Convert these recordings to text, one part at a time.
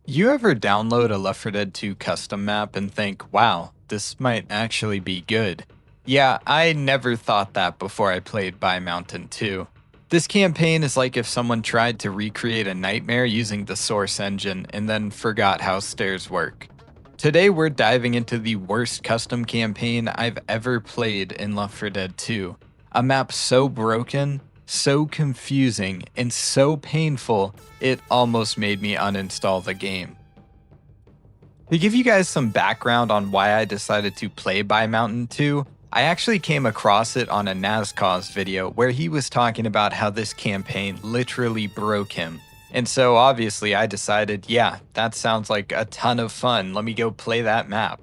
You ever download a Left 4 Dead 2 custom map and think, wow, this might actually be good? Yeah, I never thought that before I played Bai Mountain 2. This campaign is like if someone tried to recreate a nightmare using the Source engine and then forgot how stairs work. Today we're diving into the worst custom campaign I've ever played in Left 4 Dead 2. A map so broken, so confusing, and so painful, it almost made me uninstall the game. To give you guys some background on why I decided to play Bai Mountain 2, I actually came across it on a Nazcause video where he was talking about how this campaign literally broke him. And so obviously I decided, yeah, that sounds like a ton of fun. Let me go play that map.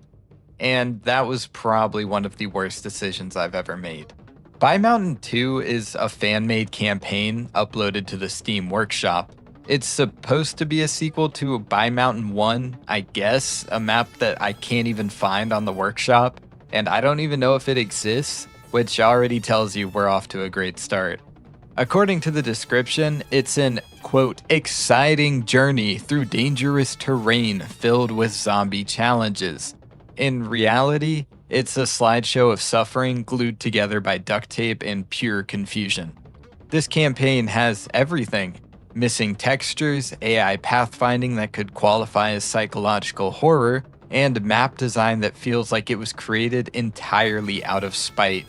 And that was probably one of the worst decisions I've ever made. Bai Mountain 2 is a fan-made campaign uploaded to the Steam Workshop. It's supposed to be a sequel to Bai Mountain 1, I guess, a map that I can't even find on the Workshop, and I don't even know if it exists, which already tells you we're off to a great start. According to the description, it's an, quote, exciting journey through dangerous terrain filled with zombie challenges. In reality, it's a slideshow of suffering glued together by duct tape and pure confusion. This campaign has everything: missing textures, AI pathfinding that could qualify as psychological horror, and map design that feels like it was created entirely out of spite.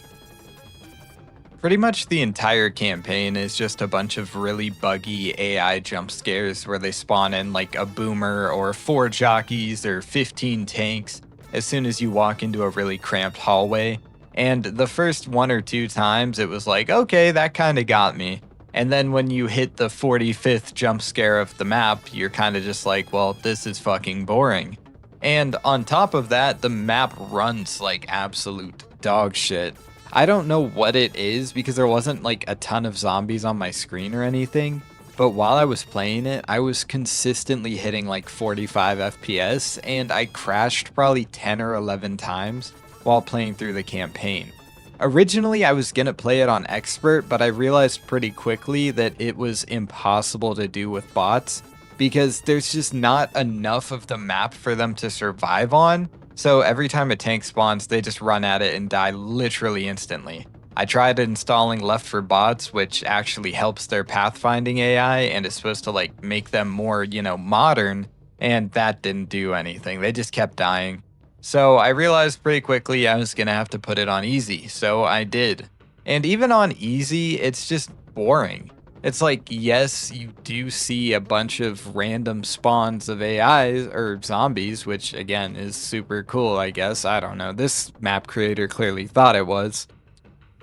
Pretty much the entire campaign is just a bunch of really buggy AI jump scares where they spawn in like a boomer or 4 jockeys or 15 tanks as soon as you walk into a really cramped hallway. And the first 1 or 2 times it was like, okay, that kind of got me. And then when you hit the 45th jump scare of the map, you're kind of just like, well, this is fucking boring. And on top of that, the map runs like absolute dog shit. I don't know what it is because there wasn't like a ton of zombies on my screen or anything, but while I was playing it, I was consistently hitting like 45 FPS and I crashed probably 10 or 11 times while playing through the campaign. Originally, I was gonna play it on expert, but I realized pretty quickly that it was impossible to do with bots because there's just not enough of the map for them to survive on. So every time a tank spawns, they just run at it and die literally instantly. I tried installing Left for Bots, which actually helps their pathfinding AI and is supposed to like make them more, modern, and that didn't do anything. They just kept dying. So I realized pretty quickly I was gonna have to put it on easy, so I did. And even on easy, it's just boring. It's like, yes, you do see a bunch of random spawns of AIs or zombies, which again is super cool, I guess. I don't know. This map creator clearly thought it was.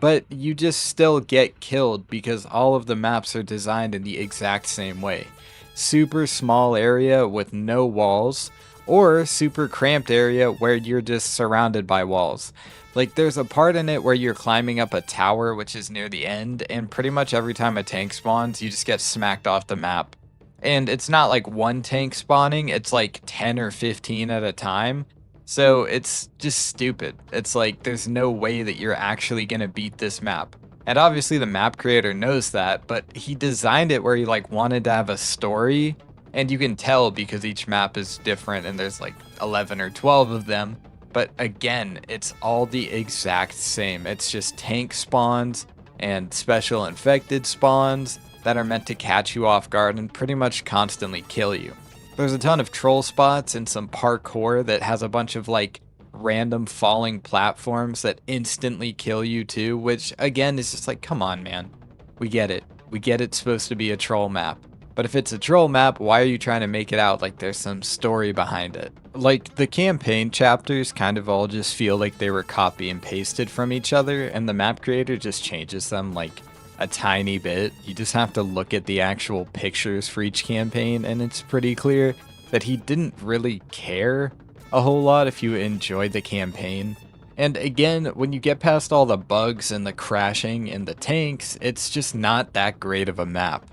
But you just still get killed because all of the maps are designed in the exact same way. Super small area with no walls, or super cramped area where you're just surrounded by walls. Like there's a part in it where you're climbing up a tower which is near the end, and pretty much every time a tank spawns you just get smacked off the map. And it's not like one tank spawning, it's like 10 or 15 at a time. So it's just stupid. It's like there's no way that you're actually gonna beat this map. And obviously the map creator knows that, but he designed it where he like wanted to have a story, and you can tell because each map is different and there's like 11 or 12 of them. But again, it's all the exact same. It's just tank spawns and special infected spawns that are meant to catch you off guard and pretty much constantly kill you. There's a ton of troll spots and some parkour that has a bunch of like random falling platforms that instantly kill you too, which again is just like, come on, man. We get it. We get it's supposed to be a troll map. But if it's a troll map, why are you trying to make it out like there's some story behind it? Like, the campaign chapters kind of all just feel like they were copy and pasted from each other, and the map creator just changes them like a tiny bit. You just have to look at the actual pictures for each campaign, and it's pretty clear that he didn't really care a whole lot if you enjoyed the campaign. And again, when you get past all the bugs and the crashing and the tanks, it's just not that great of a map.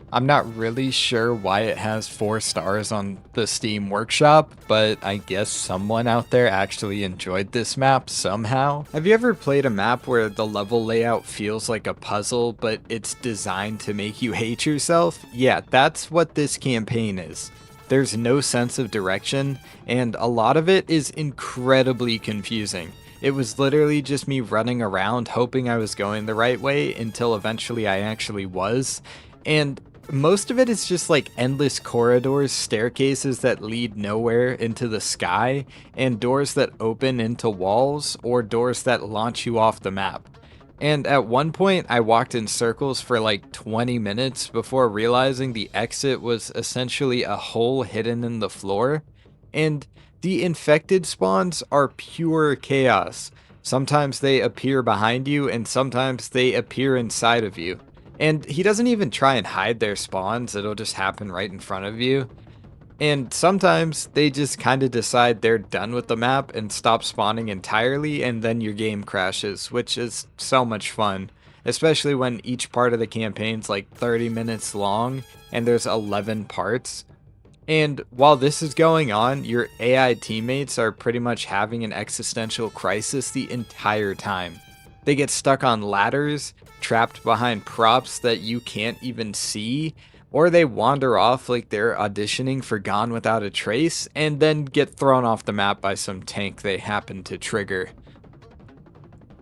I'm not really sure why it has 4 stars on the Steam Workshop, but I guess someone out there actually enjoyed this map somehow. Have you ever played a map where the level layout feels like a puzzle, but it's designed to make you hate yourself? Yeah, that's what this campaign is. There's no sense of direction, and a lot of it is incredibly confusing. It was literally just me running around hoping I was going the right way until eventually I actually was. And most of it is just like endless corridors, staircases that lead nowhere into the sky, and doors that open into walls or doors that launch you off the map. And at one point, I walked in circles for like 20 minutes before realizing the exit was essentially a hole hidden in the floor. And the infected spawns are pure chaos. Sometimes they appear behind you, and sometimes they appear inside of you. And he doesn't even try and hide their spawns, it'll just happen right in front of you. And sometimes they just kind of decide they're done with the map and stop spawning entirely, and then your game crashes, which is so much fun. Especially when each part of the campaign's like 30 minutes long and there's 11 parts. And while this is going on, your AI teammates are pretty much having an existential crisis the entire time. They get stuck on ladders, trapped behind props that you can't even see, or they wander off like they're auditioning for Gone Without a Trace and then get thrown off the map by some tank they happen to trigger.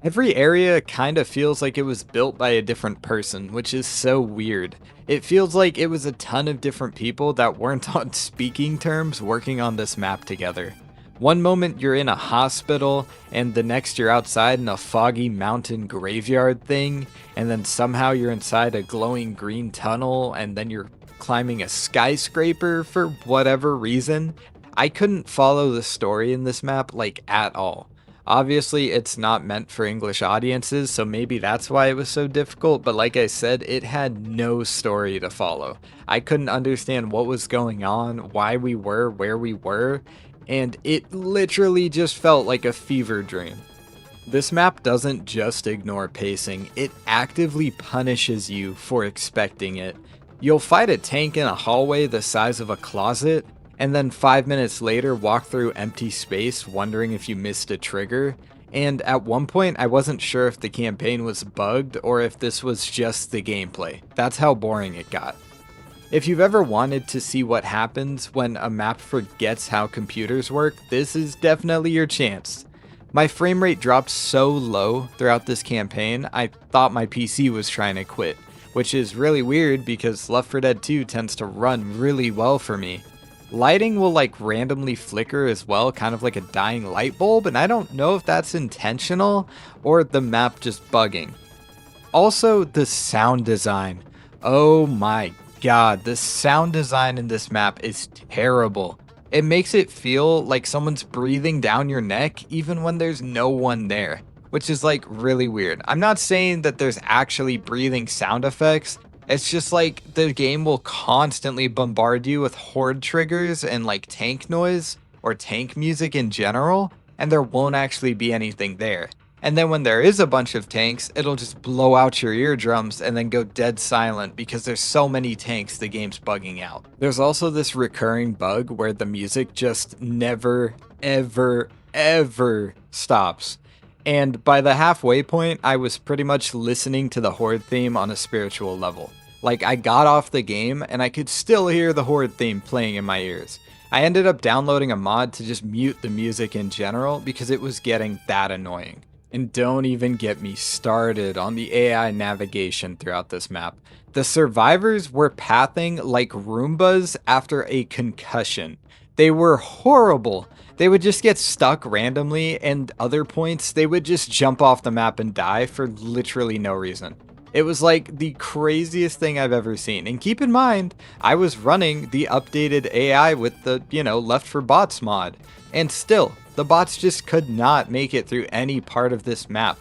Every area kind of feels like it was built by a different person, which is so weird. It feels like it was a ton of different people that weren't on speaking terms working on this map together. One moment you're in a hospital, and the next you're outside in a foggy mountain graveyard thing, and then somehow you're inside a glowing green tunnel, and then you're climbing a skyscraper for whatever reason. I couldn't follow the story in this map like at all. Obviously, it's not meant for English audiences, so maybe that's why it was so difficult, but like I said, it had no story to follow. I couldn't understand what was going on, why we were where we were, and it literally just felt like a fever dream. This map doesn't just ignore pacing, it actively punishes you for expecting it. You'll fight a tank in a hallway the size of a closet, and then 5 minutes later walk through empty space wondering if you missed a trigger. And at one point I wasn't sure if the campaign was bugged or if this was just the gameplay. That's how boring it got. If you've ever wanted to see what happens when a map forgets how computers work, this is definitely your chance. My frame rate dropped so low throughout this campaign, I thought my PC was trying to quit, which is really weird because Left 4 Dead 2 tends to run really well for me. Lighting will like randomly flicker as well, kind of like a dying light bulb, and I don't know if that's intentional or the map just bugging. Also, the sound design. Oh my god, the sound design in this map is terrible. It makes it feel like someone's breathing down your neck even when there's no one there, which is like really weird. I'm not saying that there's actually breathing sound effects. It's just like the game will constantly bombard you with horde triggers and like tank noise or tank music in general, and there won't actually be anything there. And then when there is a bunch of tanks, it'll just blow out your eardrums and then go dead silent because there's so many tanks the game's bugging out. There's also this recurring bug where the music just never, ever stops. And by the halfway point, I was pretty much listening to the Horde theme on a spiritual level. Like, I got off the game and I could still hear the Horde theme playing in my ears. I ended up downloading a mod to just mute the music in general because it was getting that annoying. And don't even get me started on the AI navigation throughout this map. The survivors were pathing like Roombas after a concussion. They were horrible. They would just get stuck randomly, and other points they would just jump off the map and die for literally no reason. It was like the craziest thing I've ever seen. And keep in mind, I was running the updated AI with the, Left for Bots mod. And still, the bots just could not make it through any part of this map.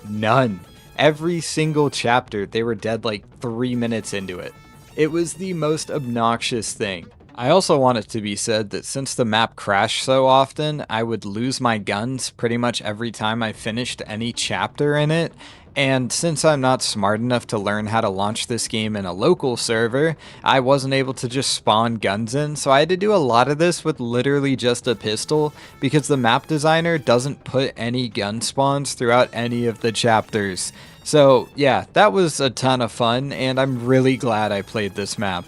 None. Every single chapter, they were dead like 3 minutes into it. It was the most obnoxious thing. I also want it to be said that since the map crashed so often, I would lose my guns pretty much every time I finished any chapter in it. And since I'm not smart enough to learn how to launch this game in a local server, I wasn't able to just spawn guns in, so I had to do a lot of this with literally just a pistol, because the map designer doesn't put any gun spawns throughout any of the chapters. So yeah, that was a ton of fun, and I'm really glad I played this map.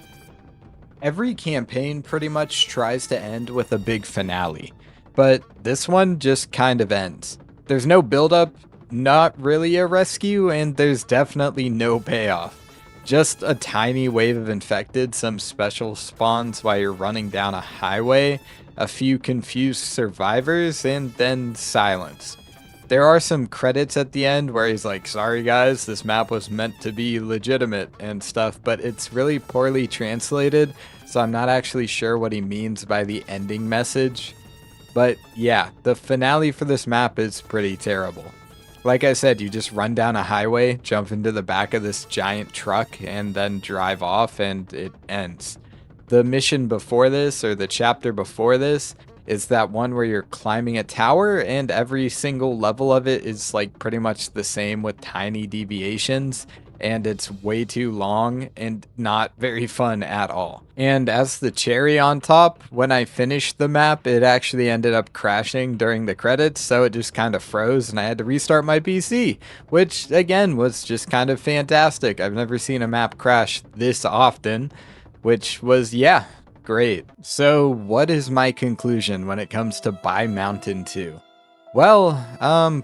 Every campaign pretty much tries to end with a big finale, but this one just kind of ends. There's no build-up, not really a rescue, and there's definitely no payoff. Just a tiny wave of infected, some special spawns while you're running down a highway, a few confused survivors, and then silence. There are some credits at the end where he's like, sorry guys, this map was meant to be legitimate and stuff, but it's really poorly translated, so I'm not actually sure what he means by the ending message. But yeah, the finale for this map is pretty terrible. Like I said, you just run down a highway, jump into the back of this giant truck, and then drive off, and it ends. The mission before this, or the chapter before this, is that one where you're climbing a tower, and every single level of it is like pretty much the same with tiny deviations, and it's way too long and not very fun at all. And as the cherry on top, when I finished the map, it actually ended up crashing during the credits, so it just kind of froze and I had to restart my PC, which again was just kind of fantastic. I've never seen a map crash this often, which was, yeah, great. So what is my conclusion when it comes to Bai Mountain 2? Well,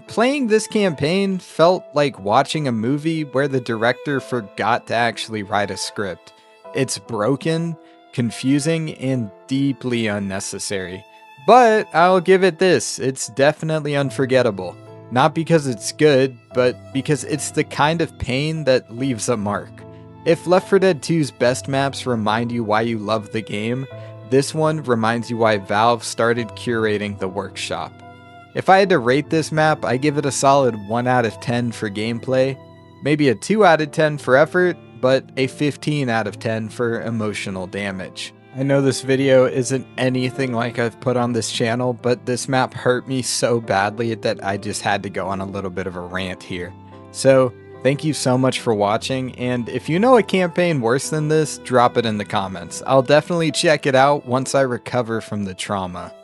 playing this campaign felt like watching a movie where the director forgot to actually write a script. It's broken, confusing, and deeply unnecessary. But I'll give it this, it's definitely unforgettable. Not because it's good, but because it's the kind of pain that leaves a mark. If Left 4 Dead 2's best maps remind you why you love the game, this one reminds you why Valve started curating the workshop. If I had to rate this map, I give it a solid 1 out of 10 for gameplay, maybe a 2 out of 10 for effort, but a 15 out of 10 for emotional damage. I know this video isn't anything like I've put on this channel, but this map hurt me so badly that I just had to go on a little bit of a rant here. So, thank you so much for watching, and if you know a campaign worse than this, drop it in the comments. I'll definitely check it out once I recover from the trauma.